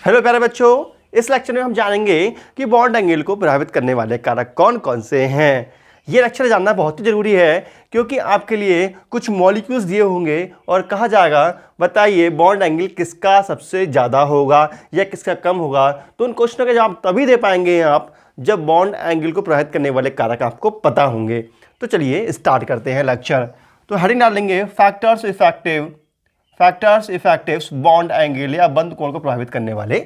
Hello प्यारे बच्चों, इस लेक्चर में हम जानेंगे कि बॉन्ड एंगल को प्रभावित करने वाले कारक कौन कौन से हैं। ये लेक्चर जानना बहुत ही जरूरी है क्योंकि आपके लिए कुछ मॉलिक्यूल्स दिए होंगे और कहा जाएगा बताइए बॉन्ड एंगल किसका सबसे ज़्यादा होगा या किसका कम होगा। तो उन क्वेश्चनों के जवाब तभी दे पाएंगे आप जब बॉन्ड एंगल को प्रभावित करने वाले कारक आपको पता होंगे। तो चलिए स्टार्ट करते हैं लेक्चर। तो हेडिंग डालेंगे फैक्टर्स इफेक्टिव्स बॉन्ड एंगल या बंद कोण को प्रभावित करने वाले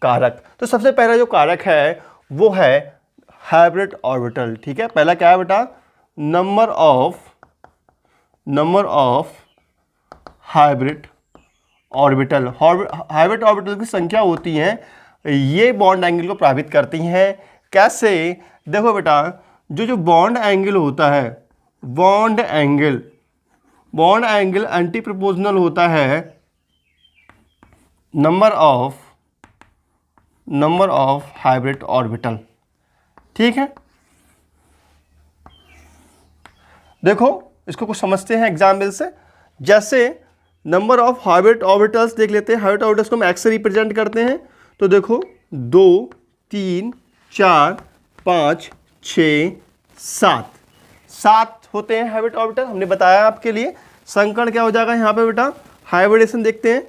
कारक। तो सबसे पहला जो कारक है वो है हाइब्रिड ऑर्बिटल। ठीक है, पहला क्या है बेटा? Number of hybrid orbital. Hybrid orbital की संख्या होती है, ये बॉन्ड एंगल को प्रभावित करती हैं। कैसे? देखो बेटा, जो बॉन्ड एंगल होता है, बॉन्ड एंगल एंटी प्रोपोर्शनल होता है नंबर ऑफ हाइब्रिड ऑर्बिटल। ठीक है, देखो इसको कुछ समझते हैं एग्जाम्पल से। जैसे नंबर ऑफ हाइब्रिड ऑर्बिटल्स देख लेते हैं। हाइब्रिड ऑर्बिटल्स को हम एक्स से रिप्रेजेंट करते हैं। तो देखो 2 3 4 5 6 7 होते हैं हाइब्रिड ऑर्बिटल। हमने बताया आपके लिए। संकर्ण क्या हो जाएगा यहाँ पे बेटा? हाइब्रिडेशन देखते हैं।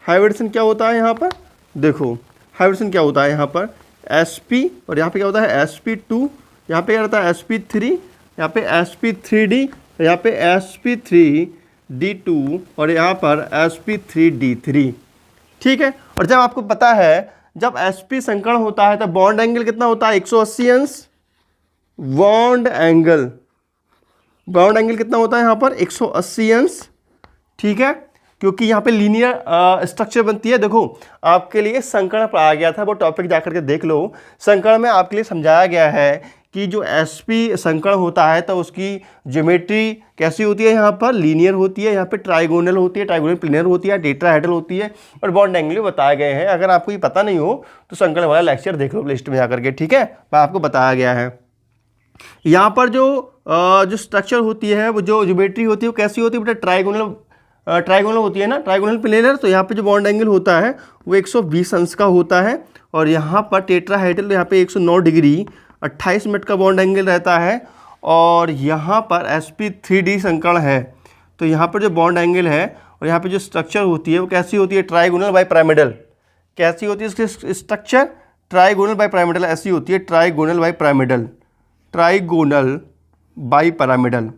हाइब्रिडेशन क्या होता है यहाँ पर? देखो हाइब्रिडेशन क्या होता है यहाँ पर? sp और यहाँ पे क्या होता है? sp2। यहाँ पे क्या रहता है? sp3। यहाँ पे sp3d, यहाँ पे sp3d2 और यहाँ पर sp3d3। ठीक है, और जब आपको पता है जब sp संकर्ण होता है तो बॉन्ड एंगल कितना होता है? 180 अंश। बॉन्ड एंगल कितना होता है यहाँ पर? 180 अंश। ठीक है, क्योंकि यहाँ पे लीनियर स्ट्रक्चर बनती है। देखो आपके लिए संकर्ण पढ़ाया गया था, वो टॉपिक जाकर के देख लो। संकर्ण में आपके लिए समझाया गया है कि जो sp संकर्ण होता है तो उसकी ज्योमेट्री कैसी होती है? यहाँ पर लीनियर होती है, यहाँ पे ट्राइगोनल होती है, ट्राइगोनल प्लेनर होती है, टेट्राहेड्रल होती है और बॉन्ड एंगल बताए गए हैं। अगर आपको ये पता नहीं हो तो संकर्ण वाला लेक्चर देख लो लिस्ट में जाकर के। ठीक है, वह आपको बताया गया है। यहाँ पर जो स्ट्रक्चर होती है, वो जो ज्योमेट्री होती है वो कैसी होती है बेटा? ट्राइगोनल होती है ना, ट्राइगोनल प्लेनर। तो यहाँ पे जो बॉन्ड एंगल होता है वो 120 अंश का होता है। और यहाँ पर टेट्राहेड्रल, यहाँ पे 109 डिग्री 28 मिनट का बॉन्ड एंगल रहता है। और यहाँ पर sp3d संकर्ण है। तो यहाँ पर जो बॉन्ड एंगल है और यहाँ पे जो स्ट्रक्चर होती है वो कैसी होती है? Trigonal bi pyramidal. कैसी होती है इसकी स्ट्रक्चर? ट्राइगोनल बाई पिरामिडल ऐसी होती है। ट्राइगोनल बाई पिरामिडल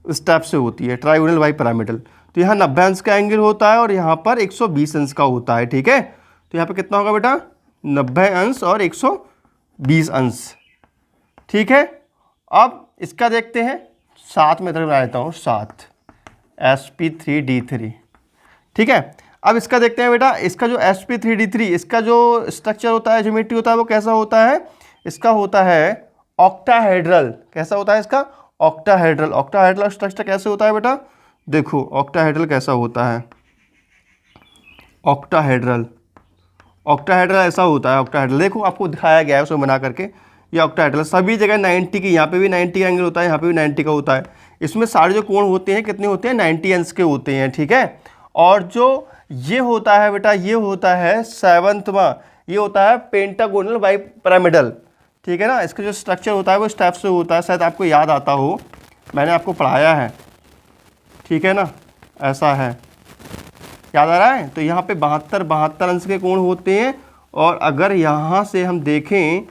इस टाइप से होती है, ट्राइगोनल बाई पिरामिडल। तो यहाँ 90 अंश का एंगल होता है और यहाँ पर 120 अंश का होता है। ठीक है, तो यहाँ पे कितना होगा बेटा? 90 अंश और 120 अंश। ठीक है, अब इसका देखते हैं। 7 में बना लेता हूँ, 7 sp3d3। ठीक है, अब इसका देखते हैं बेटा। इसका जो sp3d3 इसका जो स्ट्रक्चर होता है, ज्योमेट्री होता है, वो कैसा होता है? इसका होता है ऑक्टाहेड्रल। कैसा होता है इसका? ऑक्टाहेड्रल। ऑक्टाहेड्रल स्ट्रक्चर कैसे होता है बेटा? देखो ऑक्टाहेड्रल कैसा होता है। ऑक्टाहेड्रल ऐसा होता है। ऑक्टाहेड्रल देखो आपको दिखाया गया है उसमें बना करके। ये ऑक्टाहेड्रल सभी जगह 90 की, यहाँ पे भी 90 का एंगल होता है, यहाँ पे भी 90 का होता है। इसमें सारे जो कोण होते हैं कितने होते हैं? 90 अंश के होते हैं। ठीक है, और जो ये होता है बेटा, ये होता है 7वां, ये होता है पेंटागोनल बाई पिरामिडल। ठीक है ना, इसका जो स्ट्रक्चर होता है वो इस टाइप से होता है। शायद आपको याद आता हो, मैंने आपको पढ़ाया है। ठीक है ना, ऐसा है, याद आ रहा है? तो यहाँ पे 72 अंश के कोण होते हैं। और अगर यहाँ से हम देखें,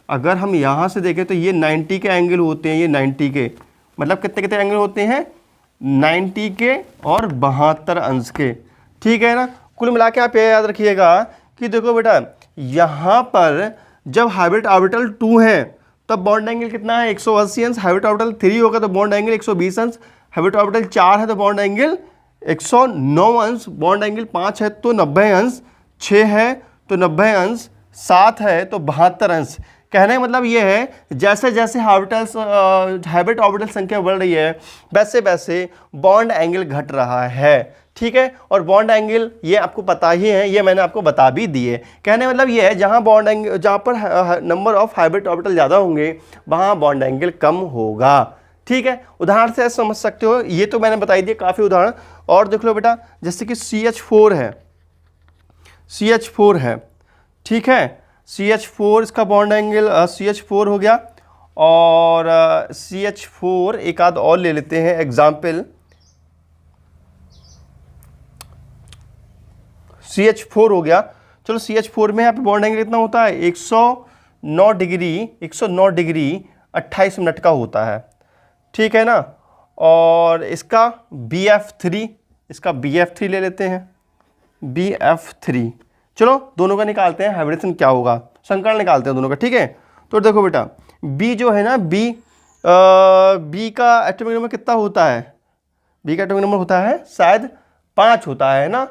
तो ये 90 के एंगल होते हैं। ये 90 के मतलब कितने एंगल होते हैं? 90 के और 72 अंश के। ठीक है ना, कुल मिला के आप ये याद रखिएगा कि देखो बेटा, यहाँ पर जब हाइब्रिड ऑर्बिटल 2 है तब बॉन्ड एंगल कितना है? 180 अंश। हाइब्रिड ऑर्बिटल 3 होगा तो बॉन्ड एंगल 120 अंश। हाइब्रिड ऑर्बिटल 4 है तो बॉन्ड एंगल 109 अंश। बॉन्ड एंगल 5 है तो 90 अंश। 6 है तो 90 अंश। 7 है तो 72 अंश। कहने का मतलब ये है जैसे जैसे हाइब्रिड ऑर्बिटल संख्या बढ़ रही है वैसे वैसे बॉन्ड एंगल घट रहा है। ठीक है, और बॉन्ड एंगल ये आपको पता ही है, ये मैंने आपको बता भी दिए। कहने मतलब ये है जहाँ पर नंबर ऑफ हाइब्रिड ऑर्बिटल ज़्यादा होंगे वहाँ बॉन्ड एंगल कम होगा। ठीक है, उदाहरण से ऐसे समझ सकते हो। ये तो मैंने बताई दिए काफ़ी उदाहरण। और देख लो बेटा, जैसे कि CH4 है, ठीक है। CH4 इसका बॉन्ड एंगल CH4 हो गया, और CH4 एक आध और ले लेते हैं एग्जाम्पल। CH4 हो गया, चलो CH4 में यहाँ पे बॉन्ड एंगल कितना होता है 109 डिग्री 28 मिनट का होता है, ठीक है ना। और इसका BF3 ले लेते हैं, BF3। चलो दोनों का निकालते हैं हाइब्रिडेशन क्या होगा, संकर्ण निकालते हैं दोनों का, ठीक है। तो देखो बेटा B जो है ना B का एटॉमिक नंबर कितना होता है, B का एटॉमिक नंबर होता है शायद 5 होता है ना,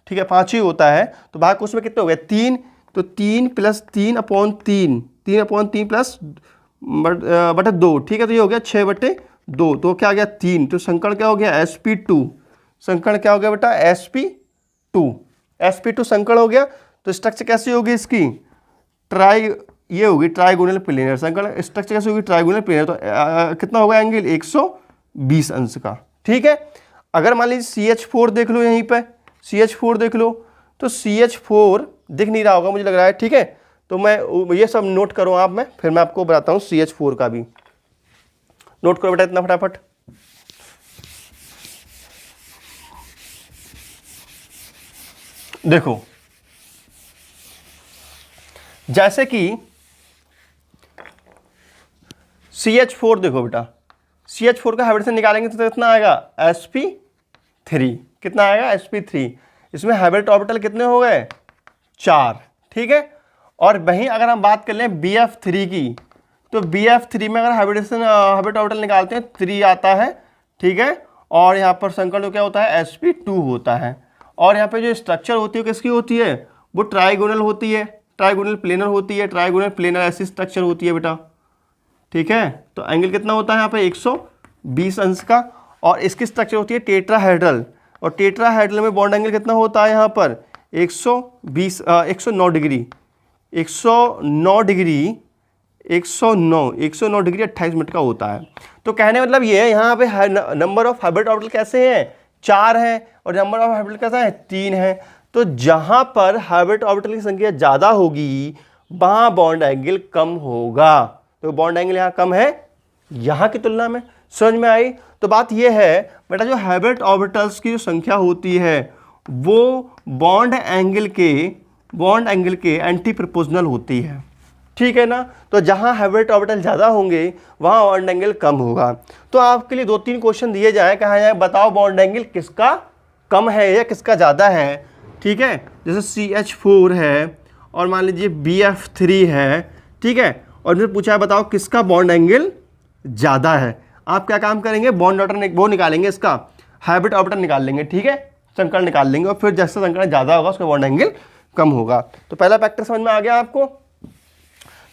ठीक है 5 ही होता है। तो भाग उसमें कितने हो गए 3, तो 3 + 3/3 प्लस बटे 2, ठीक है। तो ये हो गया 6/2, तो क्या आ गया 3। तो संकर्ण क्या हो गया sp2, संकर्ण क्या हो गया बेटा sp2 संकर्ण हो गया। तो स्ट्रक्चर कैसी होगी इसकी ये होगी ट्राइगोनल प्लेनर, संकर्ण स्ट्रक्चर कैसे होगी ट्राइगोनल प्लेनर। तो कितना होगा एंगल 120 अंश का, ठीक है। अगर मान लीजिए CH4 देख लो, यहीं पे CH4 देख लो, तो CH4 दिख नहीं रहा होगा मुझे लग रहा है, ठीक है। तो मैं ये सब नोट करो आप, मैं फिर मैं आपको बताता हूँ CH4 का भी। नोट करो बेटा इतना फटाफट। देखो जैसे कि CH4 देखो बेटा, CH4 का हाइब्रिडेशन निकालेंगे तो कितना आएगा sp3, कितना आएगा sp3। इसमें हाइब्रिड ऑर्बिटल कितने हो गए 4, ठीक है। और वहीं अगर हम बात कर लें BF3 की, तो BF3 में अगर हाइब्रिड ऑर्बिटल निकालते हैं 3 आता है, ठीक है। और यहाँ पर संकर्ण क्या होता है sp2 होता है। और यहाँ पे जो स्ट्रक्चर होती है किसकी होती है, वो ट्राइगोनल होती है, ट्राइगोनल प्लेनर होती है, ट्राइगोनल प्लेनर ऐसी स्ट्रक्चर होती है बेटा, ठीक है। तो एंगल कितना होता है यहाँ पे 120 अंश का। और इसकी स्ट्रक्चर होती है टेट्राहेड्रल, और टेट्राहेड्रल में बॉन्ड एंगल कितना होता है यहाँ पर 109 डिग्री 28 मिनट का होता है। तो कहने मतलब ये है यहाँ पे नंबर ऑफ हाइब्रिड ऑर्बिटल कैसे हैं 4 हैं, और नंबर ऑफ हाइब्रिड कैसा है 3 है। तो जहाँ पर हाइब्रिड ऑर्बिटल की संख्या ज़्यादा होगी वहाँ बॉन्ड एंगल कम होगा। तो बॉन्ड एंगल यहाँ कम है यहाँ की तुलना में, समझ में आई। तो बात यह है बेटा जो हाइब्रिड ऑर्बिटल्स की जो संख्या होती है वो बॉन्ड एंगल के एंटी प्रोपोर्शनल होती है, ठीक है ना। तो जहाँ हाइब्रिड ऑर्बिटल ज़्यादा होंगे वहाँ बॉन्ड एंगल कम होगा। तो आपके लिए 2-3 क्वेश्चन दिए जाए, कहा जाए बताओ बॉन्ड एंगल किसका कम है या किसका ज़्यादा है, ठीक है। जैसे CH4 है और मान लीजिए BF3 है, ठीक है। और फिर पूछा है बताओ किसका बॉन्ड एंगल ज़्यादा है। आप क्या काम करेंगे बॉन्ड ऑर्बिटल वो निकालेंगे, इसका हाइब्रिड ऑर्बिटल निकाल लेंगे, ठीक है, संकर्ण निकाल लेंगे, और फिर जैसे संकर्ण ज़्यादा होगा उसका बॉन्ड एंगल कम होगा। तो पहला फैक्टर समझ में आ गया आपको।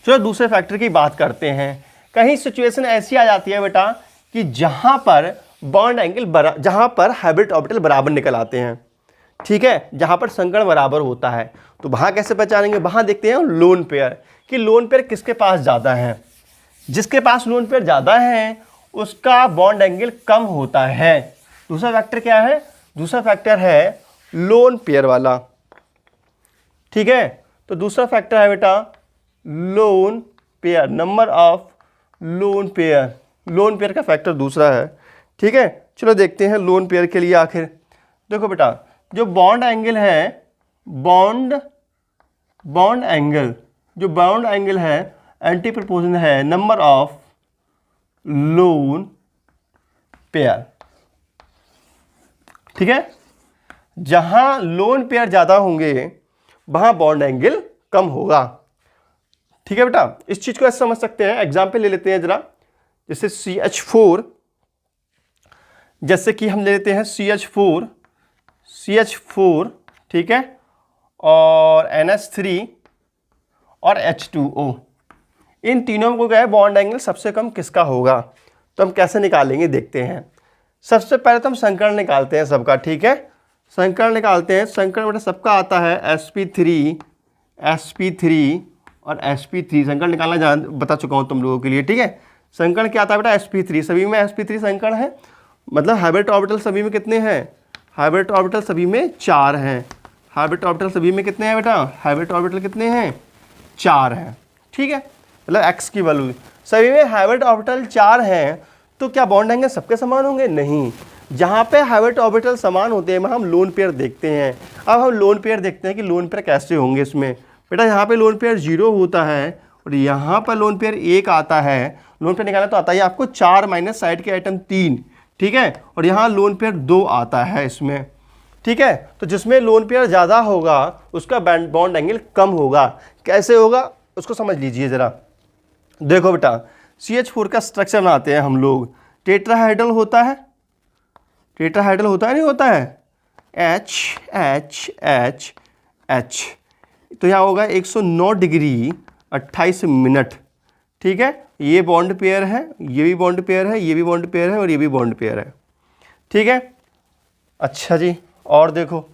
चलो दूसरे फैक्टर की बात करते हैं। कहीं सिचुएशन ऐसी आ जाती है बेटा कि जहाँ पर बॉन्ड एंगल जहाँ पर हाइब्रिड ऑर्बिटल बराबर निकल आते हैं, ठीक है, जहाँ पर संकर्ण बराबर होता है। तो वहाँ कैसे पहचानेंगे, वहाँ देखते हैं लोन पेयर कि लोन पेयर किसके पास ज़्यादा है। जिसके पास लोन पेयर ज़्यादा है उसका बॉन्ड एंगल कम होता है। दूसरा फैक्टर क्या है, दूसरा फैक्टर है लोन पेयर वाला, ठीक है। तो दूसरा फैक्टर है बेटा lone pair, number of lone pair का फैक्टर दूसरा है, ठीक है। चलो देखते हैं लोन पेयर के लिए आखिर। देखो बेटा जो बॉन्ड एंगल है एंटी प्रोपोर्शनल है नंबर ऑफ लोन पेयर, ठीक है। जहां लोन पेयर ज्यादा होंगे वहां बॉन्ड एंगल कम होगा, ठीक है बेटा। इस चीज को ऐसे समझ सकते हैं, एग्जाम्पल ले लेते हैं जरा। जैसे CH4, जैसे कि हम ले लेते हैं CH4, ठीक है, और NH3 और H2O, इन तीनों को क्या है बॉन्ड एंगल सबसे कम किसका होगा। तो हम कैसे निकालेंगे देखते हैं। सबसे पहले तो हम संकर्ण निकालते हैं सबका, ठीक है, संकर्ण निकालते हैं। संकर्ण बेटा सबका आता है sp3 और sp3, संकर्ण निकालना बता चुका हूँ तुम लोगों के लिए, ठीक है। संकर्ण क्या आता है बेटा sp3, सभी में sp3 संकर्ण है, मतलब हाइब्रिड ऑर्बिटल सभी में कितने हैं, हाइब्रिड ऑर्बिटल सभी में 4 हैं, हाइब्रिड ऑर्बिटल सभी में कितने हैं बेटा? हाइब्रिड ऑर्बिटल कितने हैं? 4 हैं। ठीक है, मतलब x की वैल्यू सभी में हाइब्रिड ऑर्बिटल 4 हैं। तो क्या बॉन्ड एंगल सबके समान होंगे? नहीं। जहाँ पे हाइब्रिड ऑर्बिटल समान होते हैं हम लोन पेयर देखते हैं। अब हम लोन पेयर देखते हैं कि लोन पेयर कैसे होंगे इसमें। बेटा यहाँ पे लोन पेयर 0 होता है और यहाँ पर लोन पेयर 1 आता है। लोन पेयर निकालना तो आता है आपको 4 माइनस साइड के आइटम 3, ठीक है, और यहाँ लोन पेयर 2 आता है इसमें। ठीक है, तो जिसमें लोन पेयर ज़्यादा होगा उसका बॉन्ड एंगल कम होगा। कैसे होगा उसको समझ लीजिए ज़रा। देखो बेटा, CH4 का स्ट्रक्चर बनाते हैं हम लोग। टेट्राहाइड्रल होता है, टेट्राहाइड्रल होता है नहीं होता है, H H H H। तो यहाँ होगा 109 डिग्री 28 मिनट। ठीक है, ये बॉन्ड पेयर है, ये भी बॉन्ड पेयर है, ये भी बॉन्ड पेयर है और ये भी बॉन्ड पेयर है। ठीक है, अच्छा जी, और देखो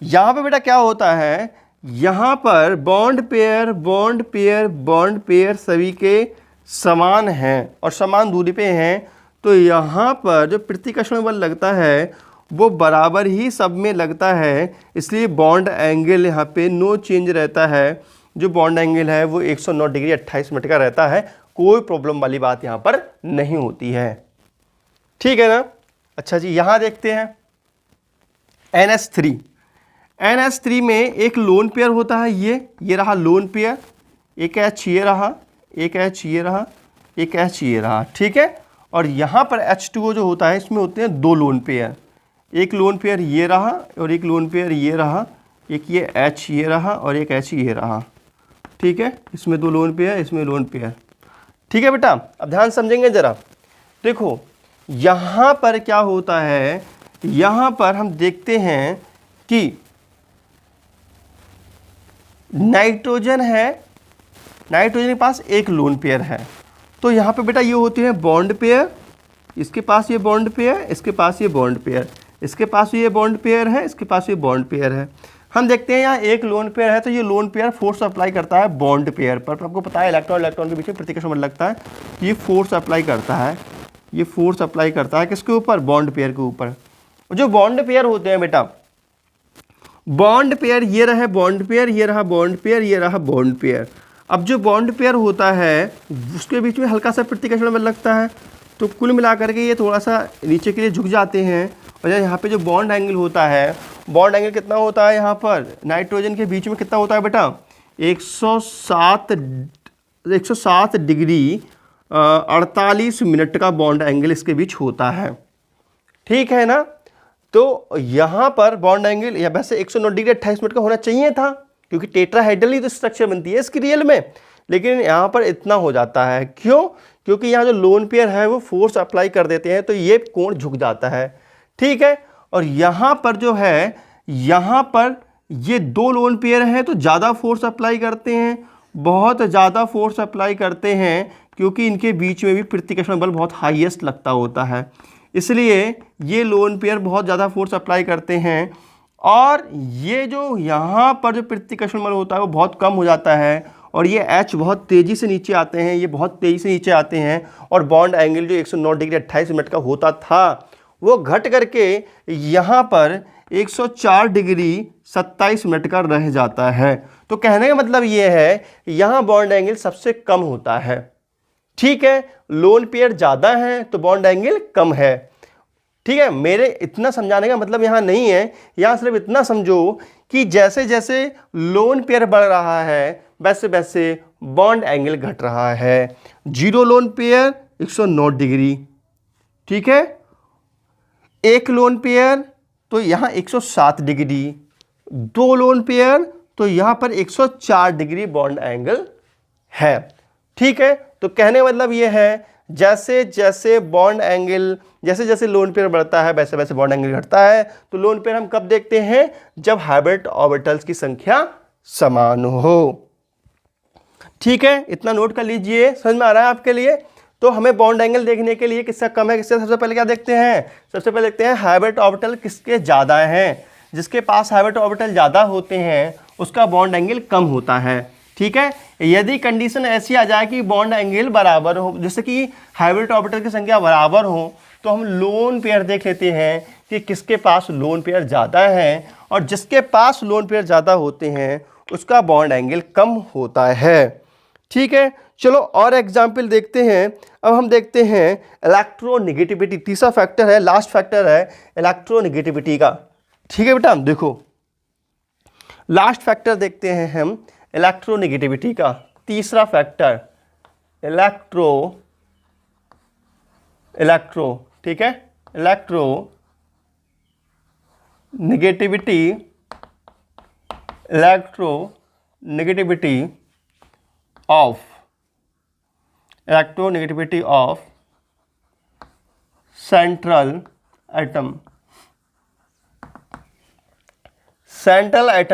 यहाँ पे बेटा क्या होता है, यहाँ पर bond pair bond pair bond pair सभी के समान हैं और समान दूरी पे हैं। तो यहाँ पर जो प्रतिकर्षण बल लगता है वो बराबर ही सब में लगता है, इसलिए बॉन्ड एंगल यहाँ पे नो चेंज रहता है। जो बॉन्ड एंगल है वो 109 डिग्री 28 मिनट का रहता है। कोई प्रॉब्लम वाली बात यहाँ पर नहीं होती है। ठीक है ना। अच्छा जी, यहाँ देखते हैं NH3। NH3 में एक लोन पेयर होता है, ये रहा लोन पेयर, एक H ये रहा, एक H ये रहा, एक H ये रहा। ठीक है, और यहाँ पर H2O जो होता है इसमें होते हैं 2 लोन पेयर। एक लोन पेयर ये रहा और एक लोन पेयर ये रहा, एक ये H ये रहा और एक H ये रहा। ठीक है, इसमें 2 लोन पेयर, इसमें लोन पेयर। ठीक है बेटा, अब ध्यान समझेंगे ज़रा। देखो यहाँ पर क्या होता है, यहाँ पर हम देखते हैं कि नाइट्रोजन है, नाइट्रोजन के पास एक लोन पेयर है। तो यहाँ पे बेटा ये होते हैं बॉन्ड पेयर, इसके पास ये बॉन्ड पेयर, इसके पास ये बॉन्ड पेयर, इसके पास ये बॉन्ड पेयर है, इसके पास ये बॉन्ड पेयर है। हम देखते हैं यहाँ एक लोन पेयर है तो ये लोन पेयर फोर्स अप्लाई करता है बॉन्ड पेयर पर। आपको पता है इलेक्ट्रॉन इलेक्ट्रॉन के बीच में प्रतिकर्षण बल लगता है, ये फोर्स अप्लाई करता है, ये फोर्स अप्लाई करता है किसके ऊपर? बॉन्ड पेयर के ऊपर। जो बॉन्ड पेयर होते हैं बेटा, बॉन्ड पेयर ये रहे बॉन्ड पेयर, ये रहा बॉन्ड पेयर, ये रहा बॉन्ड पेयर। अब जो बॉन्ड पेयर होता है उसके बीच में हल्का सा प्रतिकर्षण बल लगता है, तो कुल मिलाकर के ये थोड़ा सा नीचे के लिए झुक जाते हैं। और यहाँ पे जो बॉन्ड एंगल होता है, बॉन्ड एंगल कितना होता है यहाँ पर नाइट्रोजन के बीच में कितना होता है बेटा? 107 डिग्री 48 मिनट का बॉन्ड एंगल इसके बीच होता है। ठीक है ना। तो यहाँ पर बॉन्ड एंगल या वैसे 109 डिग्री 28 मिनट का होना चाहिए था, क्योंकि टेट्राहाइड्रल ही तो स्ट्रक्चर बनती है इसकी रियल में, लेकिन यहाँ पर इतना हो जाता है। क्यों? क्योंकि यहाँ जो लोन पेयर है वो फोर्स अप्लाई कर देते हैं तो ये कोण झुक जाता है। ठीक है, और यहाँ पर जो है, यहाँ पर ये 2 लोन पेयर हैं तो ज़्यादा फोर्स अप्लाई करते हैं, बहुत ज़्यादा फोर्स अप्लाई करते हैं, क्योंकि इनके बीच में भी प्रतिकर्षण बल बहुत हाईएस्ट लगता होता है, इसलिए ये लोन पेयर बहुत ज़्यादा फोर्स अप्लाई करते हैं। और ये जो यहाँ पर जो प्रतिकर्षण बल होता है वो बहुत कम हो जाता है और ये H बहुत तेज़ी से नीचे आते हैं, ये बहुत तेज़ी से नीचे आते हैं और बॉन्ड एंगल जो 109 डिग्री 28 मिनट का होता था वो घट करके यहाँ पर 104 डिग्री 27 मिनट का रह जाता है। तो कहने का मतलब ये है यहाँ बॉन्ड एंगल सबसे कम होता है। ठीक है, लोन पेयर ज़्यादा है तो बॉन्ड एंगल कम है। ठीक है, मेरे इतना समझाने का मतलब यहाँ नहीं है, यहाँ सिर्फ इतना समझो कि जैसे जैसे लोन पेयर बढ़ रहा है वैसे वैसे बॉन्ड एंगल घट रहा है। 0 लोन पेयर 109 डिग्री, ठीक है, 1 लोन पेयर तो यहाँ 107 डिग्री, 2 लोन पेयर तो यहाँ पर 104 डिग्री बॉन्ड एंगल है। ठीक है, तो कहने का मतलब ये है जैसे जैसे बॉन्ड एंगल, जैसे जैसे लोन पेयर बढ़ता है वैसे वैसे बॉन्ड एंगल घटता है। तो लोन पेयर हम कब देखते हैं? जब हाइब्रिड ऑर्बिटल्स की संख्या समान हो। ठीक है, इतना नोट कर लीजिए, समझ में आ रहा है आपके लिए। तो हमें बॉन्ड एंगल देखने के लिए किसका कम है किससे, सबसे पहले क्या देखते हैं? सबसे पहले देखते हैं हाइब्रिड ऑर्बिटल किसके ज़्यादा हैं। जिसके पास हाइब्रिड ऑर्बिटल ज़्यादा होते हैं उसका बॉन्ड एंगल कम होता है। ठीक है, यदि कंडीशन ऐसी आ जाए कि बॉन्ड एंगल बराबर हो, जैसे कि हाइब्रिड ऑर्बिटल की संख्या बराबर हो, तो हम लोन पेयर देख लेते हैं कि किसके पास लोन पेयर ज़्यादा है, और जिसके पास लोन पेयर ज़्यादा होते हैं उसका बॉन्ड एंगल कम होता है। ठीक है, चलो और एग्जाम्पल देखते हैं। अब हम देखते हैं इलेक्ट्रोनेगेटिविटी, तीसरा फैक्टर है, लास्ट फैक्टर है इलेक्ट्रोनेगेटिविटी का। ठीक है बेटा, देखो लास्ट फैक्टर देखते हैं हम इलेक्ट्रोनेगेटिविटी का, तीसरा फैक्टर इलेक्ट्रो ठीक है, इलेक्ट्रोनेगेटिविटी ऑफ सेंट्रल एटम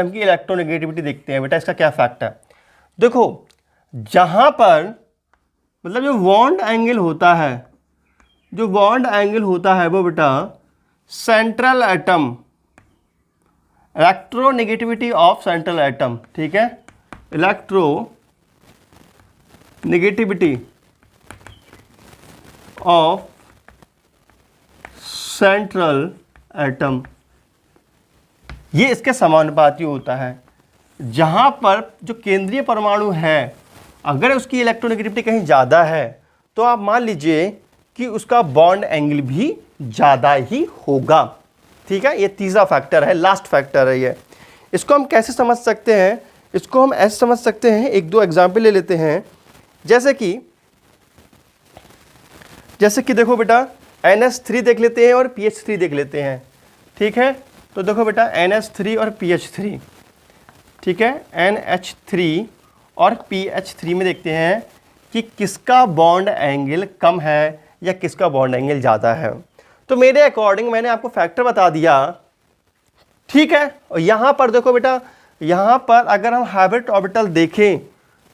की इलेक्ट्रोनेगेटिविटी देखते हैं बेटा। इसका क्या फैक्ट है, देखो जहां पर मतलब जो बॉन्ड एंगल होता है वो बेटा central atom, electronegativity of central atom. ठीक है, इलेक्ट्रोनेगेटिविटी ऑफ सेंट्रल एटम, ये इसके समानुपाती होता है। जहां पर जो केंद्रीय परमाणु है अगर उसकी इलेक्ट्रोनेगेटिविटी कहीं ज़्यादा है तो आप मान लीजिए कि उसका बॉन्ड एंगल भी ज़्यादा ही होगा। ठीक है, ये तीसरा फैक्टर है, लास्ट फैक्टर है ये। इसको हम कैसे समझ सकते हैं, इसको हम ऐसे समझ सकते हैं, एक दो एग्जाम्पल ले लेते हैं। जैसे कि देखो बेटा NH3 देख लेते हैं और PH3 देख लेते हैं। ठीक है, तो देखो बेटा NH3 और PH3, ठीक है, NH3 और PH3 में देखते हैं कि किसका बॉन्ड एंगल कम है या किसका बॉन्ड एंगल ज़्यादा है। तो मेरे अकॉर्डिंग मैंने आपको फैक्टर बता दिया। ठीक है, और यहाँ पर देखो बेटा, यहाँ पर अगर हम हाइब्रिड ऑर्बिटल देखें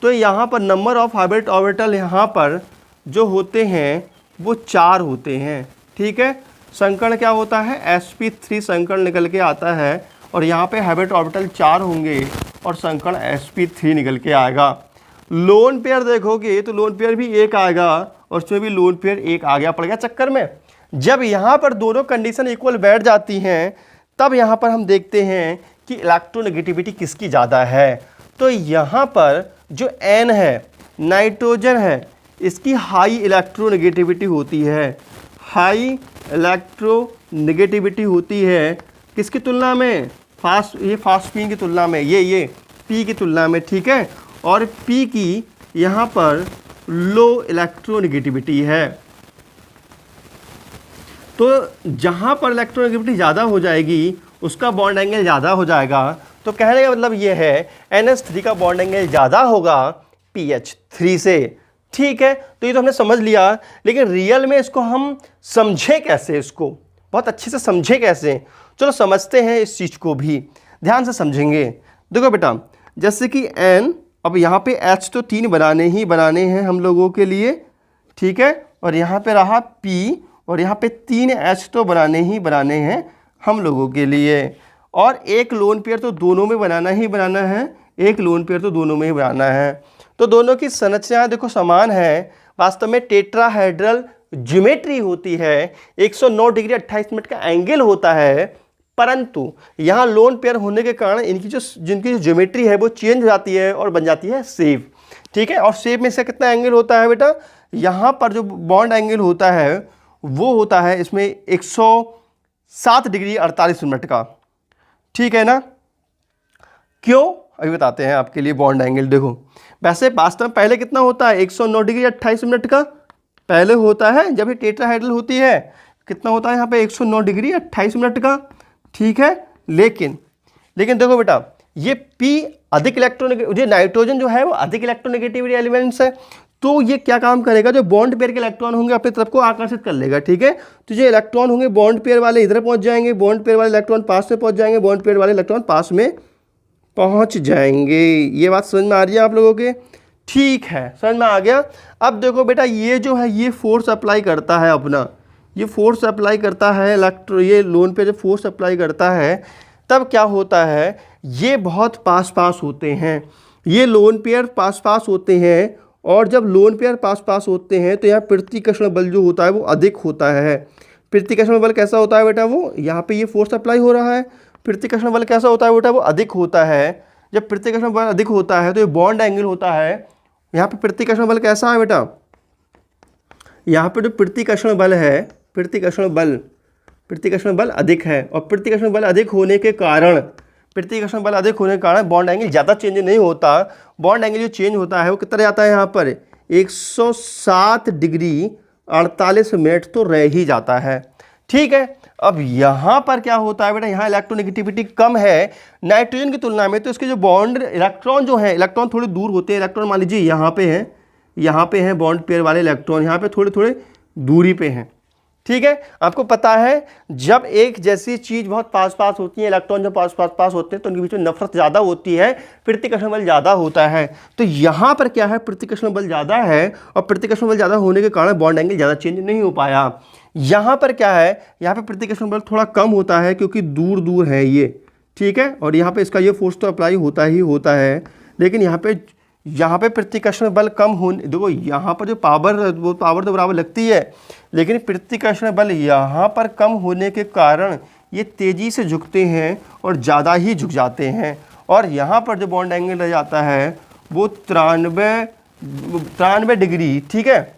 तो यहाँ पर नंबर ऑफ हाइब्रिड ऑर्बिटल यहाँ पर जो होते हैं वो 4 होते हैं। ठीक है, संकर्ण क्या होता है, sp3 संकर्ण निकल के आता है और यहाँ पे हाइब्रिड ऑर्बिटल 4 होंगे और संकर्ण sp3 निकल के आएगा। लोन पेयर देखोगे तो लोन पेयर भी 1 आएगा और उसमें भी लोन पेयर 1 आ गया, पड़ गया चक्कर में। जब यहाँ पर दोनों कंडीशन इक्वल बैठ जाती हैं तब यहाँ पर हम देखते हैं कि इलेक्ट्रोनेगेटिविटी किसकी ज़्यादा है। तो यहाँ पर जो N है, नाइट्रोजन है, इसकी हाई इलेक्ट्रोनेगेटिविटी होती है, हाई इलेक्ट्रोनेगेटिविटी होती है किसकी तुलना में, ये फास्फीन की तुलना में, ये P की तुलना में। ठीक है, और P की यहाँ पर लो इलेक्ट्रोनेगेटिविटी है। तो जहाँ पर इलेक्ट्रोनेगेटिविटी ज़्यादा हो जाएगी उसका बॉन्ड एंगल ज़्यादा हो जाएगा। तो कहने का मतलब ये है NH3 का बॉन्ड एंगल ज़्यादा होगा PH3 से। ठीक है, तो ये तो हमने समझ लिया, लेकिन रियल में इसको हम समझे कैसे, इसको बहुत अच्छे से समझे कैसे। चलो समझते हैं इस चीज़ को भी, ध्यान से समझेंगे। देखो बेटा, जैसे कि N, अब यहाँ पे H तो 3 बनाने हैं हम लोगों के लिए। ठीक है, और यहाँ पे रहा P और यहाँ पे 3 H तो बनाने हैं हम लोगों के लिए। और एक लोन पेयर तो दोनों में बनाना ही बनाना है, एक लोन पेयर तो दोनों में ही बनाना है। तो दोनों की संरचना देखो समान है, वास्तव में टेट्राहेड्रल ज्योमेट्री होती है, 109 डिग्री 28 मिनट का एंगल होता है। परंतु यहाँ लोन पेयर होने के कारण जिनकी जो ज्योमेट्री है वो चेंज हो जाती है और बन जाती है शेप। ठीक है, और शेप में से कितना एंगल होता है बेटा, यहाँ पर जो बॉन्ड एंगल होता है वो होता है इसमें 107 डिग्री 48 मिनट का। ठीक है ना, क्यों अभी बताते हैं आपके लिए। बॉन्ड एंगल देखो, वैसे वास्तव में पहले कितना होता है, 109 डिग्री 28 मिनट का पहले होता है जब ये टेट्राहेड्रल होती है। कितना होता है यहाँ पे, 109 डिग्री 28 मिनट का। ठीक है, लेकिन देखो बेटा, ये P अधिक इलेक्ट्रोनेगेटिव, नाइट्रोजन जो है वो अधिक इलेक्ट्रोनेगेटिविटी एलिमेंट्स है, तो ये क्या काम करेगा, जो बॉन्ड पेयर के इलेक्ट्रॉन होंगे अपनी तरफ को आकर्षित कर लेगा। ठीक है, तो जो इलेक्ट्रॉन होंगे बॉन्ड पेयर वाले इधर पहुंच जाएंगे, बॉन्ड पेयर वाले इलेक्ट्रॉन पास में पहुंच जाएंगे, बॉन्ड पेयर वाले इलेक्ट्रॉन पास में पहुंच जाएंगे। ये बात समझ में आ रही है आप लोगों के? ठीक है, समझ में आ गया। अब देखो बेटा, ये जो है ये फोर्स अप्लाई करता है अपना, ये फोर्स अप्लाई करता है ये लोन पे जब फोर्स अप्लाई करता है तब क्या होता है, ये बहुत पास होते हैं, ये लोन पेयर पास होते हैं। और जब लोन पेयर पास होते हैं तो यहाँ प्रतिकर्षण बल जो होता है वो अधिक होता है। प्रतिकर्षण बल कैसा होता है बेटा, वो यहाँ पे ये फोर्स अप्लाई हो रहा है, प्रतिकर्षण बल कैसा होता है बेटा, वो अधिक होता है। जब प्रतिकर्षण बल अधिक होता है तो ये बॉन्ड एंगल होता है। यहाँ पे प्रतिकर्षण बल कैसा है बेटा, यहाँ पे जो प्रतिकर्षण बल है, प्रतिकर्षण बल अधिक है, और प्रतिकर्षण बल अधिक होने के कारण बॉन्ड एंगल ज़्यादा चेंज नहीं होता। बॉन्ड एंगल जो चेंज होता है वो कितना जाता है, यहाँ पर 107 डिग्री 48 मिनट तो रह ही जाता है। ठीक है, अब यहाँ पर क्या होता है बेटा, यहाँ इलेक्ट्रोनेगेटिविटी कम है नाइट्रोजन की तुलना में, तो इसके जो बॉन्ड इलेक्ट्रॉन जो है, इलेक्ट्रॉन थोड़े दूर होते हैं। इलेक्ट्रॉन मान लीजिए यहाँ पे हैं बॉन्ड पेयर वाले इलेक्ट्रॉन, यहाँ पे थोड़े थोड़े दूरी पे हैं। ठीक है, आपको पता है जब एक जैसी चीज़ बहुत पास पास होती है, इलेक्ट्रॉन जब पास होते हैं तो उनके बीच में नफरत ज़्यादा होती है, प्रतिकर्षण बल ज़्यादा होता है। तो यहाँ पर क्या है, प्रतिकर्षण बल ज़्यादा है, और प्रतिकर्षण बल ज़्यादा होने के कारण बॉन्ड एंगल ज़्यादा चेंज नहीं हो पाया। यहाँ पर क्या है, यहाँ पे प्रतिकर्षण बल थोड़ा कम होता है क्योंकि दूर दूर है ये। ठीक है, और यहाँ पे इसका ये फोर्स तो अप्लाई होता ही होता है, लेकिन यहाँ पे प्रतिकर्षण बल कम होने, देखो यहाँ पर जो पावर तो बराबर लगती है, लेकिन प्रतिकर्षण बल यहाँ पर कम होने के कारण ये तेज़ी से झुकते हैं और ज़्यादा ही झुक जाते हैं। और यहाँ पर जो बॉन्ड एंगल रह जाता है वो 93 डिग्री, ठीक है,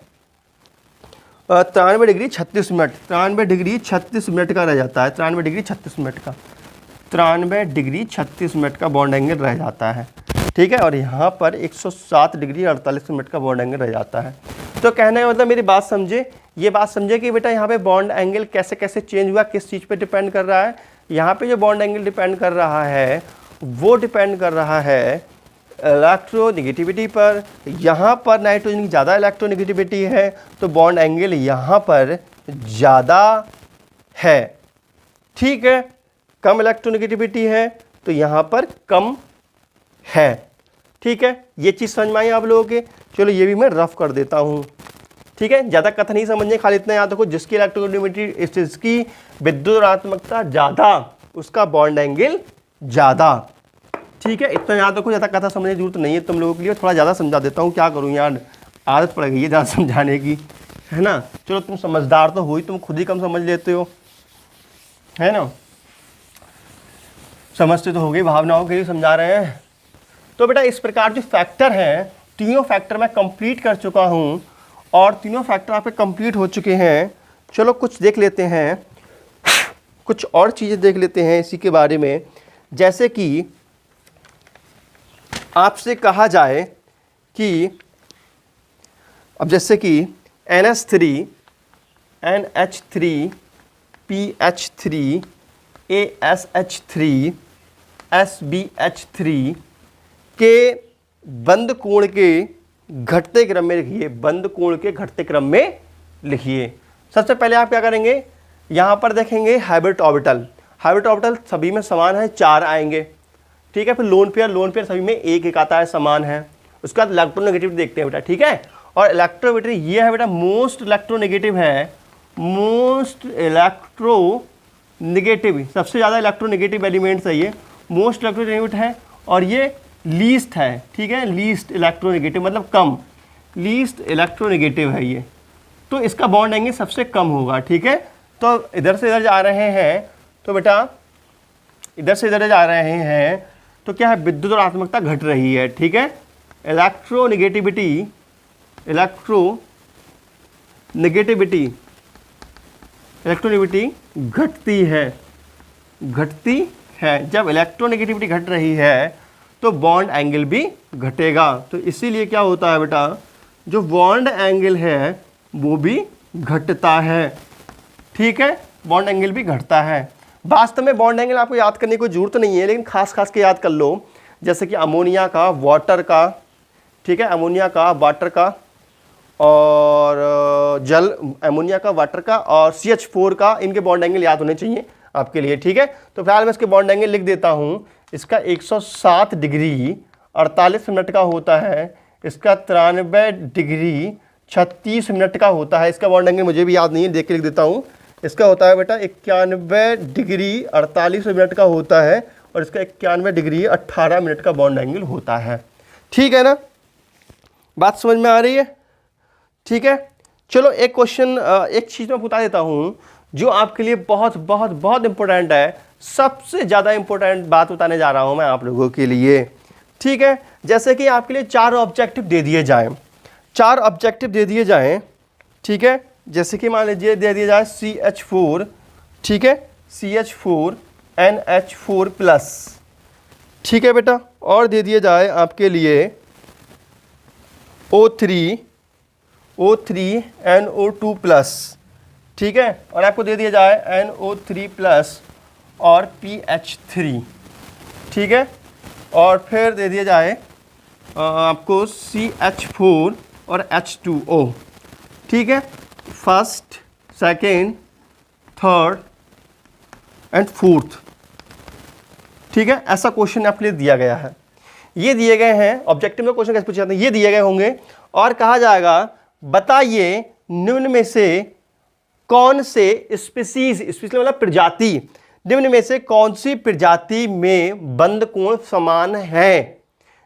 93 डिग्री 36 मिनट, 93 डिग्री 36 मिनट का रह जाता है, 93 डिग्री 36 मिनट का, 93 डिग्री 36 मिनट का बॉन्ड एंगल रह जाता है। ठीक है, और यहाँ पर 107 डिग्री 48 मिनट का बॉन्ड एंगल रह जाता है। तो कहने का मतलब, मेरी बात समझे, ये बात समझे कि बेटा यहाँ पे बॉन्ड एंगल कैसे कैसे चेंज हुआ, किस चीज़ पे डिपेंड कर रहा है। यहाँ पे जो बॉन्ड एंगल डिपेंड कर रहा है वो डिपेंड कर रहा है इलेक्ट्रोनेगेटिविटी पर। यहाँ पर नाइट्रोजन की ज़्यादा इलेक्ट्रोनेगेटिविटी है तो बॉन्ड एंगल यहाँ पर ज़्यादा है। ठीक है, कम इलेक्ट्रोनेगेटिविटी है तो यहाँ पर कम है। ठीक है, ये चीज़ समझ में आई आप लोगों के। चलो ये भी मैं रफ कर देता हूँ। ठीक है, ज़्यादा कथन नहीं समझने, खाली इतना याद रखो, जिसकी इलेक्ट्रोनेगेटिविटी, जिसकी विद्युत ऋणात्मकता ज़्यादा उसका बॉन्ड एंगल ज़्यादा। ठीक है, इतना याद रखो, ज़्यादा कथा समझने की जरूरत नहीं है तुम लोगों के लिए। थोड़ा ज़्यादा समझा देता हूँ, क्या करूँ यार, आदत पड़ गई है ज़्यादा समझाने की, है ना। चलो तुम समझदार तो हो ही, तुम खुद ही कम समझ लेते हो, है ना, समझते तो हो गई, भावनाओं के लिए समझा रहे हैं। तो बेटा इस प्रकार जो फैक्टर हैं, तीनों फैक्टर मैं कंप्लीट कर चुका हूँ, और तीनों फैक्टर आप पे कंप्लीट हो चुके हैं। चलो कुछ देख लेते हैं, कुछ और चीज़ें देख लेते हैं इसी के बारे में। जैसे कि आपसे कहा जाए कि अब जैसे कि NH3, NH3, PH3, ASH3, SBH3 के बंद कोण के घटते क्रम में लिखिए, बंद कोण के घटते क्रम में लिखिए। सबसे पहले आप क्या करेंगे, यहाँ पर देखेंगे हाइब्रिड ऑर्बिटल। हाइब्रिड ऑर्बिटल सभी में समान है, 4 आएंगे। ठीक है, फिर लोन पेयर सभी में एक आता है, समान है। उसके बाद इलेक्ट्रोनेगेटिव देखते हैं बेटा। ठीक है, और इलेक्ट्रोनेगेटिव ये है बेटा, मोस्ट इलेक्ट्रोनेगेटिव है, मोस्ट इलेक्ट्रोनेगेटिव, सबसे ज़्यादा इलेक्ट्रोनेगेटिव एलिमेंट्स है ये, मोस्ट इलेक्ट्रोनेगेटिव है, और ये लीस्ट है। ठीक है, लीस्ट इलेक्ट्रोनेगेटिव मतलब कम, लीस्ट इलेक्ट्रोनेगेटिव है ये, तो इसका बॉन्ड एंगल सबसे कम होगा। ठीक है, तो इधर से इधर जा रहे हैं तो बेटा इधर से इधर जा रहे हैं तो क्या है, विद्युत ऋणात्मकता घट रही है। ठीक है, इलेक्ट्रोनेगेटिविटी घटती है। जब इलेक्ट्रोनेगेटिविटी घट रही है तो बॉन्ड एंगल भी घटेगा। तो इसीलिए क्या होता है बेटा, जो बॉन्ड एंगल है वो भी घटता है। ठीक है, बॉन्ड एंगल भी घटता है। वास्तव में बॉन्ड एंगल आपको याद करने की जरूरत नहीं है, लेकिन खास के याद कर लो, जैसे कि अमोनिया का, वाटर का, ठीक है, अमोनिया का, वाटर का, और जल, अमोनिया का, वाटर का, और CH4 का, इनके बॉन्ड एंगल याद होने चाहिए आपके लिए। ठीक है, तो फिलहाल मैं इसके बॉन्ड एंगल लिख देता हूँ। इसका 107 डिग्री 48 मिनट का होता है, इसका 93 डिग्री 36 मिनट का होता है। इसका बॉन्ड एंगल मुझे भी याद नहीं है, देख के लिख देता हूँ। इसका होता है बेटा 91 डिग्री 48 मिनट का होता है, और इसका 91 डिग्री 18 मिनट का बॉन्ड एंगल होता है। ठीक है ना, बात समझ में आ रही है। ठीक है, चलो एक क्वेश्चन, एक चीज़ मैं बता देता हूँ, जो आपके लिए बहुत बहुत बहुत इंपॉर्टेंट है, सबसे ज़्यादा इंपॉर्टेंट बात बताने जा रहा हूँ मैं आप लोगों के लिए, ठीक है। जैसे कि आपके लिए 4 ऑब्जेक्टिव दे दिए जाएं, 4 ऑब्जेक्टिव दे दिए जाएं, ठीक है। जैसे कि मान लीजिए दे दिया जाए CH4, ठीक है, CH4NH4 प्लस, ठीक है बेटा, और दे दिए जाए आपके लिए O3NO2 प्लस, ठीक है, और आपको दे दिया जाए NO3 प्लस और PH3, ठीक है, और फिर दे दिया जाए आपको CH4 और H2O, ठीक है, first, second, third and fourth, ठीक है। ऐसा क्वेश्चन आपके लिए दिया गया है, ये दिए गए हैं। ऑब्जेक्टिव में क्वेश्चन कैसे पूछे जाते हैं, ये दिए गए होंगे और कहा जाएगा बताइए निम्न में से कौन से स्पीसीज मतलब प्रजाति, निम्न में से कौन सी प्रजाति में बंद कोण समान है,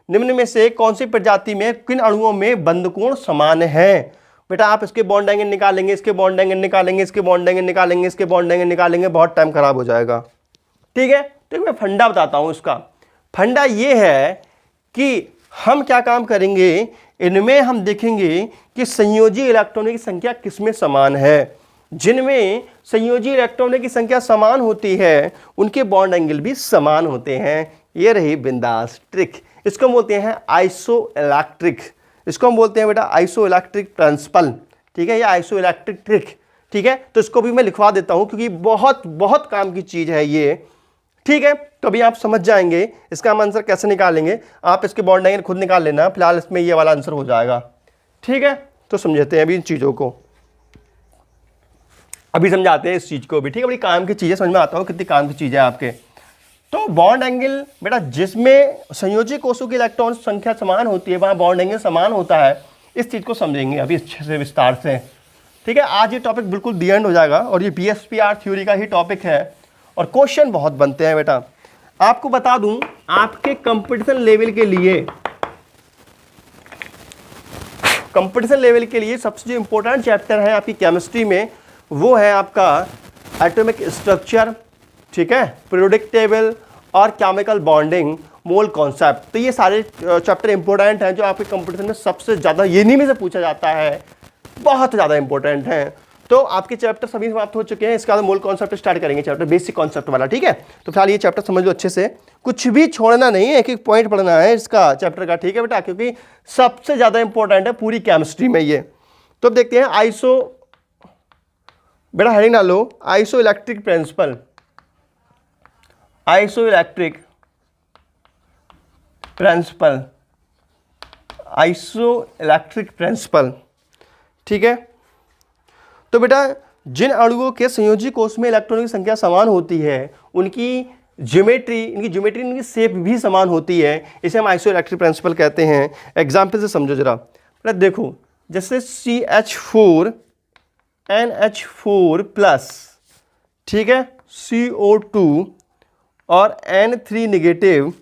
निम्न में से कौन सी प्रजाति में किन अणुओं में बंद कोण समान है। बेटा आप इसके बॉन्ड एंगल निकालेंगे, इसके बॉन्ड एंगल निकालेंगे, इसके बॉन्ड एंगल निकालेंगे, इसके बॉन्ड एंगल निकालेंगे, बहुत टाइम खराब हो जाएगा, ठीक है। तो मैं फंडा बताता हूं। इसका फंडा ये है कि हम क्या काम करेंगे, इनमें हम देखेंगे कि संयोजी इलेक्ट्रॉनों की संख्या किसमें समान है। जिनमें संयोजी इलेक्ट्रॉनों की संख्या समान होती है उनके बॉन्ड एंगल भी समान होते हैं। ये रही बिंदास ट्रिक। इसको बोलते हैं आइसोइलेक्ट्रिक, इसको हम बोलते हैं बेटा आइसोइलेक्ट्रिक प्रिंसिपल, ठीक है, या आइसोइलेक्ट्रिक ट्रिक, ठीक है। तो इसको भी मैं लिखवा देता हूं क्योंकि बहुत बहुत काम की चीज है ये, ठीक है। तो अभी आप समझ जाएंगे इसका हम आंसर कैसे निकालेंगे। आप इसके बॉन्ड एंगल खुद निकाल लेना, फिलहाल इसमें ये वाला आंसर हो जाएगा, ठीक है। तो समझते हैं अभी इन चीजों को, अभी समझाते हैं इस चीज को भी, ठीक है। बड़ी काम की चीज है, समझ में आता हो कितनी काम की चीज है आपके। तो बॉन्ड एंगल बेटा जिसमें संयोजी कोषों की इलेक्ट्रॉन संख्या समान होती है वहां बॉन्ड एंगल समान होता है। इस चीज को समझेंगे अभी अच्छे से विस्तार से, ठीक है। आज ये टॉपिक बिल्कुल दी एंड हो जाएगा और ये BSPR थ्योरी का ही टॉपिक है और क्वेश्चन बहुत बनते हैं बेटा। आपको बता दूं आपके कंपटीशन लेवल के लिए सबसे जो इंपॉर्टेंट चैप्टर है आपकी केमिस्ट्री में वो है आपका एटॉमिक स्ट्रक्चर, ठीक है, पीरियोडिक टेबल और केमिकल बॉन्डिंग, मोल कॉन्सेप्ट। तो ये सारे चैप्टर इंपॉर्टेंट हैं जो आपके कंपटीशन में सबसे ज़्यादा इन्हीं में से पूछा जाता है, बहुत ज़्यादा इंपॉर्टेंट हैं। तो आपके चैप्टर सभी समाप्त हो चुके हैं, इसके बाद मोल कॉन्सेप्ट स्टार्ट करेंगे, चैप्टर बेसिक कॉन्सेप्ट वाला, ठीक है। तो फिलहाल ये चैप्टर समझ लो अच्छे से, कुछ भी छोड़ना नहीं है, एक एक पॉइंट पढ़ना है इसका चैप्टर का, ठीक है बेटा, क्योंकि सबसे ज़्यादा इंपॉर्टेंट है पूरी केमिस्ट्री में ये। तो अब देखते हैं बेटा हेडिंग डालो आइसोइलेक्ट्रिक प्रिंसिपल, आइसोइलेक्ट्रिक प्रिंसिपल, ठीक है। तो बेटा जिन अणुओं के संयोजी कोष में इलेक्ट्रॉनों की संख्या समान होती है उनकी ज्योमेट्री शेप भी समान होती है, इसे हम आइसोइलेक्ट्रिक प्रिंसिपल कहते हैं। एग्जाम्पल से समझो जरा, बेटा देखो जैसे CH4NH4 प्लस, ठीक है, CO2 और N3 नेगेटिव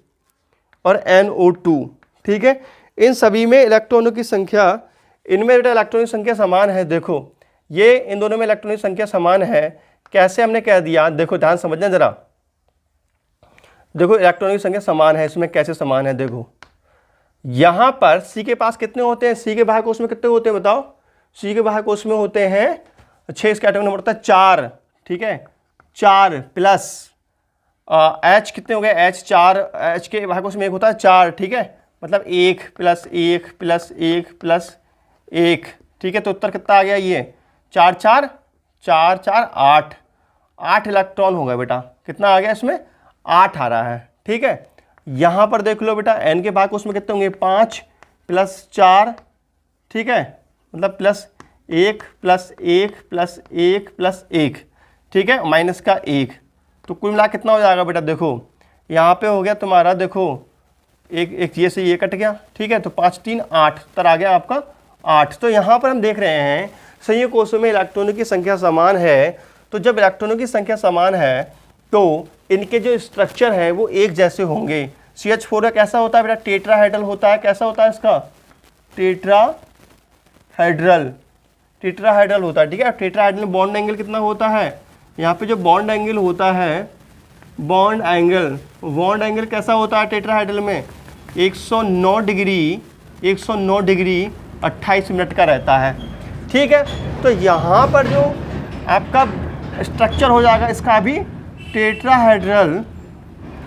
और NO2, ठीक है, इन सभी में इलेक्ट्रॉनों की संख्या, इनमें बेटा इलेक्ट्रॉनों की संख्या समान है। देखो ये इन दोनों में इलेक्ट्रॉनों की संख्या समान है, कैसे हमने कह दिया, देखो ध्यान समझना जरा, देखो इलेक्ट्रॉनों की संख्या समान है, इसमें कैसे समान है, देखो यहां पर C के पास कितने होते हैं, C के बाह्य कोश में कितने होते हैं बताओ, C के बाह्य कोश में होते हैं 6, इसका एटॉमिक नंबर होता है 4, ठीक है, 4 प्लस H कितने हो गए, H 4, H के बाह्य कोश में एक होता है 4, ठीक है, मतलब 1 प्लस 1 प्लस 1 प्लस 1, ठीक है। तो उत्तर कितना आ गया, ये 4 4 4 4 8, 8 इलेक्ट्रॉन हो गए बेटा, कितना आ गया इसमें 8 आ रहा है, ठीक है। यहाँ पर देख लो बेटा N के बाह्य कोश में कितने होंगे 5 प्लस 4, ठीक है, मतलब प्लस 1 प्लस 1 प्लस 1 प्लस 1, ठीक है, माइनस का 1, तो कुल मिला कितना हो जाएगा बेटा, देखो यहाँ पे हो गया तुम्हारा, देखो एक ये से ये कट गया, ठीक है, तो 5 3 8 उत्तर आ गया आपका 8। तो यहाँ पर हम देख रहे हैं संयुक्त कोषों में इलेक्ट्रॉनों की संख्या समान है, तो जब इलेक्ट्रॉनों की संख्या समान है तो इनके जो स्ट्रक्चर है वो एक जैसे होंगे। CH4 का कैसा होता है बेटा, टेट्राहेड्रल होता है, कैसा होता है इसका, टेट्राहेड्रल होता है, ठीक है। टेट्राहेड्रल में बॉन्ड एंगल कितना होता है, यहाँ पे जो बॉन्ड एंगल होता है, बॉन्ड एंगल कैसा होता है टेट्राहेड्रल में? 109 डिग्री 28 मिनट का रहता है। ठीक है, तो यहाँ पर जो आपका स्ट्रक्चर हो जाएगा इसका भी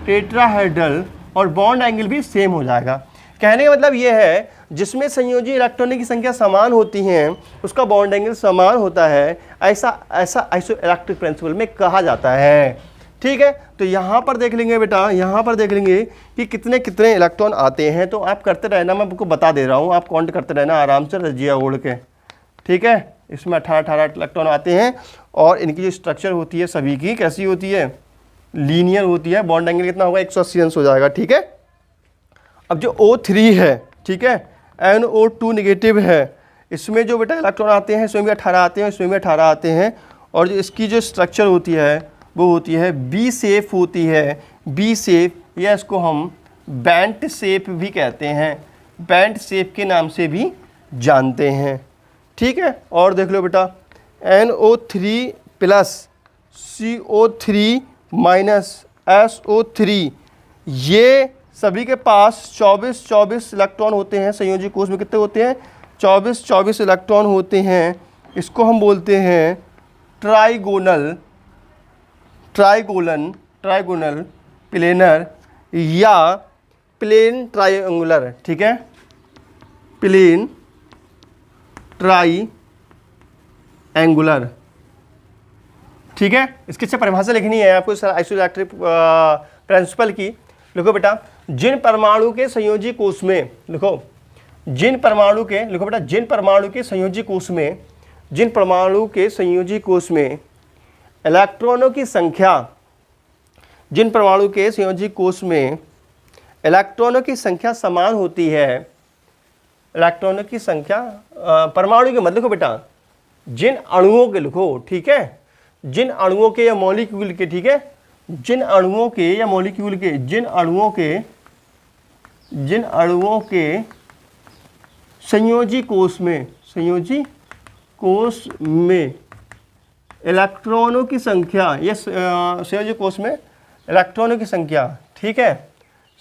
टेट्राहेड्रल और बॉन्ड एंगल भी सेम हो जाएगा। कहने का मतलब ये है जिसमें संयोजी इलेक्ट्रॉनों की संख्या समान होती हैं उसका बॉन्ड एंगल समान होता है, ऐसा आइसोइलेक्ट्रिक प्रिंसिपल में कहा जाता है। ठीक है, तो यहाँ पर देख लेंगे बेटा, यहाँ पर देख लेंगे कि कितने कितने इलेक्ट्रॉन आते हैं। तो आप करते रहना, मैं आपको बता दे रहा हूँ, आप काउंट करते रहना आराम से रजिया ओढ़ के। ठीक है, इसमें 18 इलेक्ट्रॉन आते हैं और इनकी जो स्ट्रक्चर होती है सभी की कैसी होती है? लीनियर होती है। बॉन्ड एंगल कितना होगा? 180 अंश हो जाएगा। ठीक है, अब जो O3 है, ठीक है, NO2 नेगेटिव है, इसमें जो बेटा इलेक्ट्रॉन आते हैं इसमें भी 18 आते हैं, इसमें भी 18 आते हैं। और जो इसकी जो स्ट्रक्चर होती है वो होती है बी शेप होती है, बी शेप, या इसको हम बैंट शेप भी कहते हैं, बैंट शेप के नाम से भी जानते हैं। ठीक है, और देख लो बेटा NO3 plus CO3 minus SO3, ये सभी के पास 24 इलेक्ट्रॉन होते हैं। संयोजी कोष में कितने होते हैं? 24 इलेक्ट्रॉन होते हैं। इसको हम बोलते हैं ट्राइगोनल प्लेनर या प्लेन ट्राइंगुलर। ठीक है, प्लेन ट्राइंगुलर। ठीक है, इसकी अच्छा परिभाषा लिखनी है आपको आइसोइलेक्ट्रिक प्रिंसिपल की। लिखो बेटा, जिन परमाणु के संयोजी कोष में, लिखो जिन परमाणु के संयोजी कोष में, जिन परमाणु के संयोजी कोष में इलेक्ट्रॉनों की संख्या, जिन परमाणु के संयोजी कोष में इलेक्ट्रॉनों की संख्या समान होती है, इलेक्ट्रॉनों की संख्या परमाणु के मत लिखो बेटा, जिन अणुओं के लिखो। ठीक है, जिन अणुओं के या मॉलिक्यूल के, ठीक है, जिन अणुओं के या मॉलिक्यूल के, जिन अणुओं के संयोजी कोष में इलेक्ट्रॉनों की संख्या, ये संयोजी कोष में इलेक्ट्रॉनों की संख्या, ठीक है,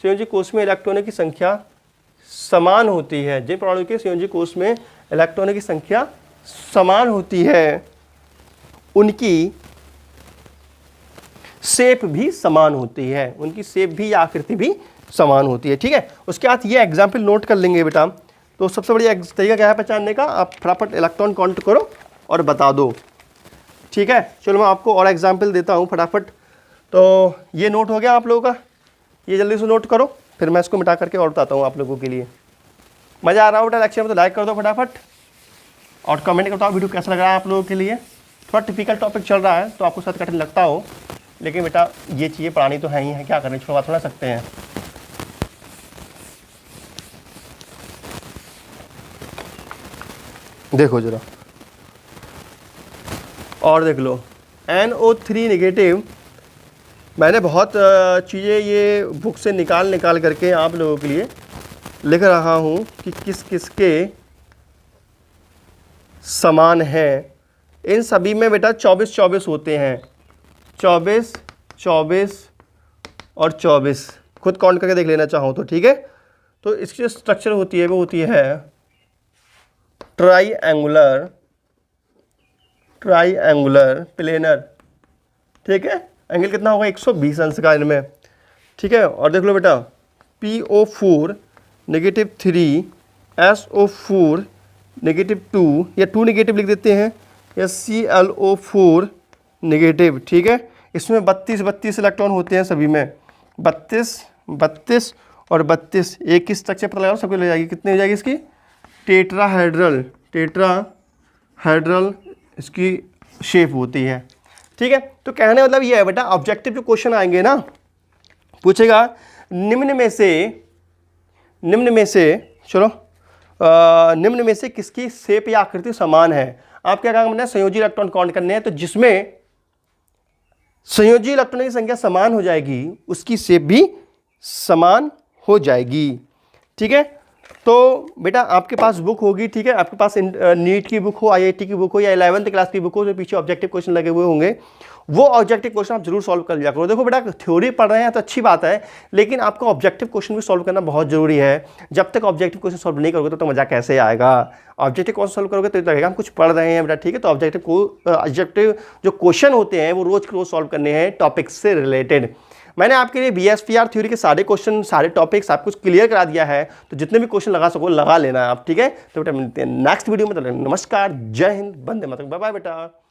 संयोजी कोष में इलेक्ट्रॉनों की संख्या समान होती है, जिन परमाणु के संयोजी कोष में इलेक्ट्रॉनों की संख्या समान होती है उनकी शेप भी समान होती है, उनकी शेप भी या आकृति भी समान होती है। ठीक है, उसके बाद ये एग्जाम्पल नोट कर लेंगे बेटा। तो सबसे बढ़िया तरीका क्या है पहचानने का? आप फटाफट इलेक्ट्रॉन काउंट करो और बता दो। ठीक है, चलो मैं आपको और एग्जाम्पल देता हूँ फटाफट। तो ये नोट हो गया आप लोगों का, ये जल्दी से नोट करो, फिर मैं इसको मिटा करके और बताता हूँ आप लोगों के लिए। मज़ा आ रहा हो बेटा लेक्चर में? तो लाइक कर दो फटाफट और कमेंट कर बताओ वीडियो कैसा लग रहा है आप लोगों के लिए। थोड़ा टिपिकल टॉपिक चल रहा है तो आपको साथ कठिन लगता हो, लेकिन बेटा ये चीज़ें पढ़ानी तो है ही है, क्या करें, छुड़वा थोड़ा सकते हैं। देखो जरा और देख लो, NO3 नेगेटिव। मैंने बहुत चीज़ें ये बुक से निकाल करके आप लोगों के लिए लिख रहा हूँ कि किस किस के समान है। इन सभी में बेटा 24 होते हैं, 24 और 24, खुद काउंट करके देख लेना चाहो तो। ठीक है, तो इसकी जो स्ट्रक्चर होती है वो होती है ट्राइंगुलर प्लेनर। ठीक है, एंगल कितना होगा? 120 अंश का इनमें। ठीक है, और देख लो बेटा, PO4 -3 SO4 -2 या 2 नेगेटिव लिख देते हैं, या ClO4 नेगेटिव। ठीक है, इसमें 32 इलेक्ट्रॉन होते हैं सभी में, 32 और 32। एक की स्ट्रक्चर पता लगाओ, सबको ले जाएगी, कितनी हो जाएगी इसकी? टेट्राहेड्रल इसकी शेप होती है। ठीक है, तो कहने मतलब ये है बेटा, ऑब्जेक्टिव जो क्वेश्चन आएंगे ना, पूछेगा निम्न में से किसकी शेप या आकृति समान है। आप क्या कहेंगे? संयोजी इलेक्ट्रॉन काउंट करने हैं, तो जिसमें संयोजी इलेक्ट्रॉनों की संख्या समान हो जाएगी उसकी शेप भी समान हो जाएगी। ठीक है, तो बेटा आपके पास बुक होगी, ठीक है, आपके पास नीट की बुक हो, आईआईटी की बुक हो या 11th क्लास की बुक हो, जो पीछे ऑब्जेक्टिव क्वेश्चन लगे हुए होंगे, वो ऑब्जेक्टिव क्वेश्चन आप जरूर सॉल्व कर लिया करो। देखो बेटा थ्योरी पढ़ रहे हैं तो अच्छी बात है, लेकिन आपको ऑब्जेक्टिव क्वेश्चन भी सॉल्व करना बहुत जरूरी है। जब तक ऑब्जेक्टिव क्वेश्चन सॉल्व नहीं करोगे तो मजा कैसे आएगा। ऑब्जेक्टिव क्वेश्चन सॉल्व करोगे तो लगेगा हम कुछ पढ़ रहे हैं बेटा, ठीक है। तो ऑब्जेक्टिव जो क्वेश्चन होते हैं वो रोज के रोज सॉल्व करने हैं टॉपिक से रिलेटेड। मैंने आपके लिए बीएसपीआर थ्योरी के सारे क्वेश्चन, सारे टॉपिक्स सब कुछ क्लियर करा दिया है, तो जितने भी क्वेश्चन लगा सको लगा लेना आप, ठीक है। तो बेटा मिलते हैं नेक्स्ट वीडियो में, तो नमस्कार, जय हिंद, वंदे मातरम, बाय बाय बेटा।